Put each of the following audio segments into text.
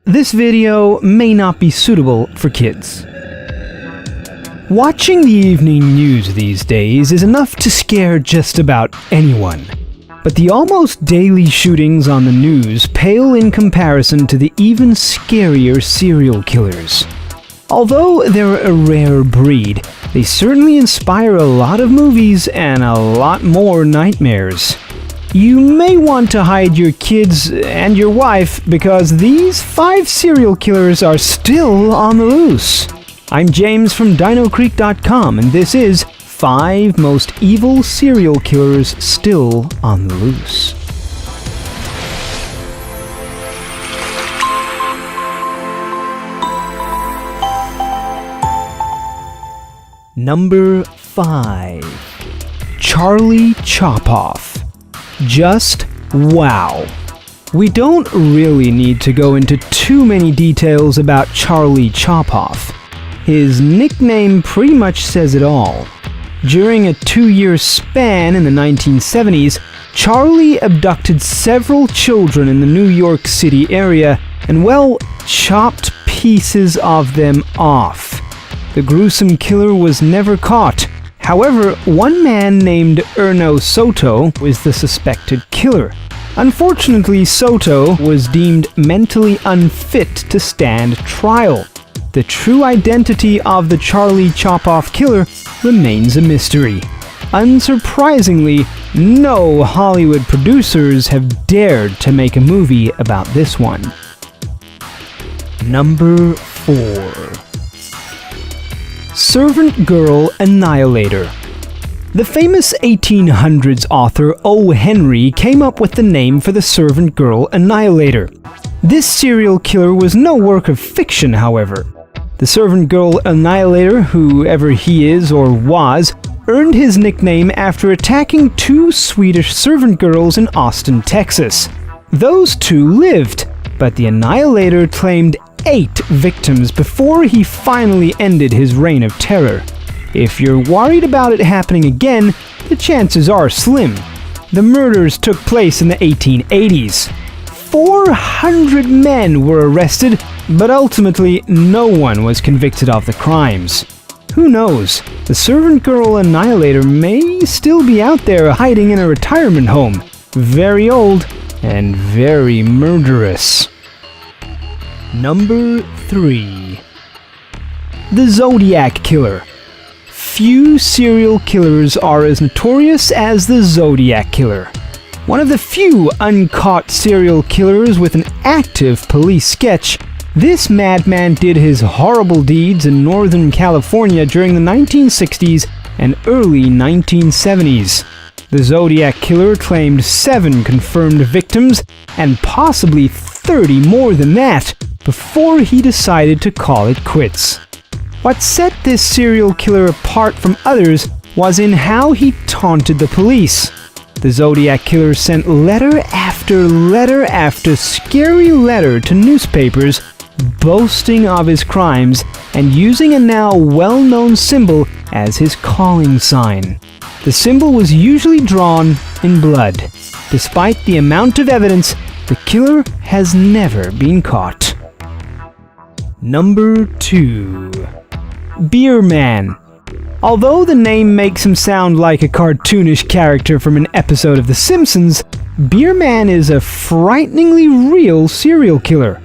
This video may not be suitable for kids. Watching the evening news these days is enough to scare just about anyone. But the almost daily shootings on the news pale in comparison to the even scarier serial killers. Although they're a rare breed, they certainly inspire a lot of movies and a lot more nightmares. You may want to hide your kids and your wife because these 5 serial killers are still on the loose. I'm James from DinoCreek.com, and this is 5 Most Evil Serial Killers Still on the Loose. Number 5. Charlie Chopoff. Just wow. We don't really need to go into too many details about Charlie Chopoff. His nickname pretty much says it all. During a 2-year span in the 1970s, Charlie abducted several children in the New York City area and, well, chopped pieces of them off. The gruesome killer was never caught. However, one man named Erno Soto was the suspected killer. Unfortunately, Soto was deemed mentally unfit to stand trial. The true identity of the Charlie Chopoff killer remains a mystery. Unsurprisingly, no Hollywood producers have dared to make a movie about this one. Number 4. Servant Girl Annihilator. The famous 1800s author O. Henry came up with the name for the servant girl Annihilator. This serial killer was no work of fiction, however. The servant girl Annihilator, whoever he is or was, earned his nickname after attacking 2 Swedish servant girls in Austin, Texas. Those 2 lived, but the Annihilator claimed 8 victims before he finally ended his reign of terror. If you're worried about it happening again, the chances are slim. The murders took place in the 1880s. 400 men were arrested, but ultimately no one was convicted of the crimes. Who knows? The servant girl Annihilator may still be out there hiding in a retirement home, very old and very murderous. Number 3. The Zodiac Killer. Few serial killers are as notorious as the Zodiac Killer. One of the few uncaught serial killers with an active police sketch, this madman did his horrible deeds in Northern California during the 1960s and early 1970s. The Zodiac Killer claimed 7 confirmed victims and possibly 30 more than that before he decided to call it quits. What set this serial killer apart from others was in how he taunted the police. The Zodiac Killer sent letter after scary letter to newspapers boasting of his crimes and using a now well-known symbol as his calling sign. The symbol was usually drawn in blood. Despite the amount of evidence, the killer has never been caught. Number 2. Beer Man. Although the name makes him sound like a cartoonish character from an episode of The Simpsons, Beer Man is a frighteningly real serial killer.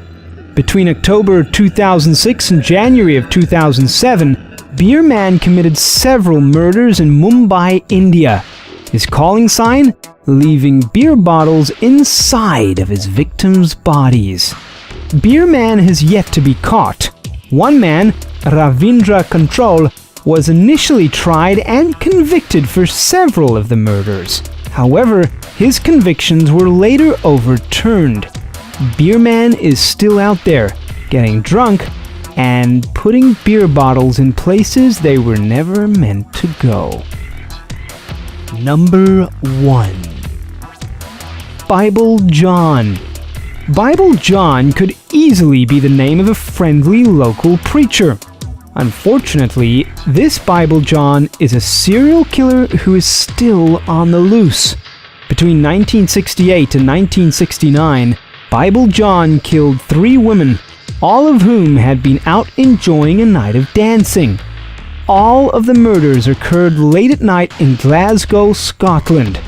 Between October 2006 and January of 2007, Beer Man committed several murders in Mumbai, India. His calling sign? Leaving beer bottles inside of his victims' bodies. Beer Man has yet to be caught. One man, Ravindra Control, was initially tried and convicted for several of the murders. However, his convictions were later overturned. Beer Man is still out there, getting drunk and putting beer bottles in places they were never meant to go. Number 1. Bible John. Bible John could easily be the name of a friendly local preacher. Unfortunately, this Bible John is a serial killer who is still on the loose. Between 1968 and 1969, Bible John killed 3 women, all of whom had been out enjoying a night of dancing. All of the murders occurred late at night in Glasgow, Scotland.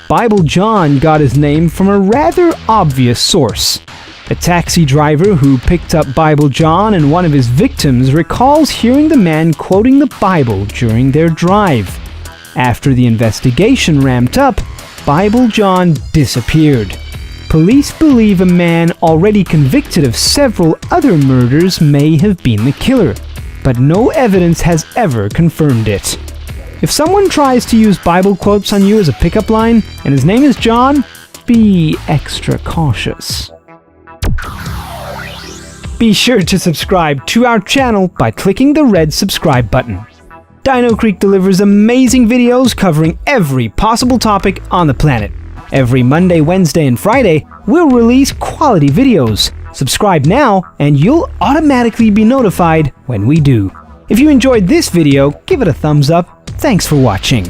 Bible John got his name from a rather obvious source. A taxi driver who picked up Bible John and one of his victims recalls hearing the man quoting the Bible during their drive. After the investigation ramped up, Bible John disappeared. Police believe a man already convicted of several other murders may have been the killer, but no evidence has ever confirmed it. If someone tries to use Bible quotes on you as a pickup line, and his name is John, be extra cautious. Be sure to subscribe to our channel by clicking the red subscribe button. Dino Creek delivers amazing videos covering every possible topic on the planet. Every Monday, Wednesday, and Friday, we'll release quality videos. Subscribe now, and you'll automatically be notified when we do. If you enjoyed this video, give it a thumbs up. Thanks for watching.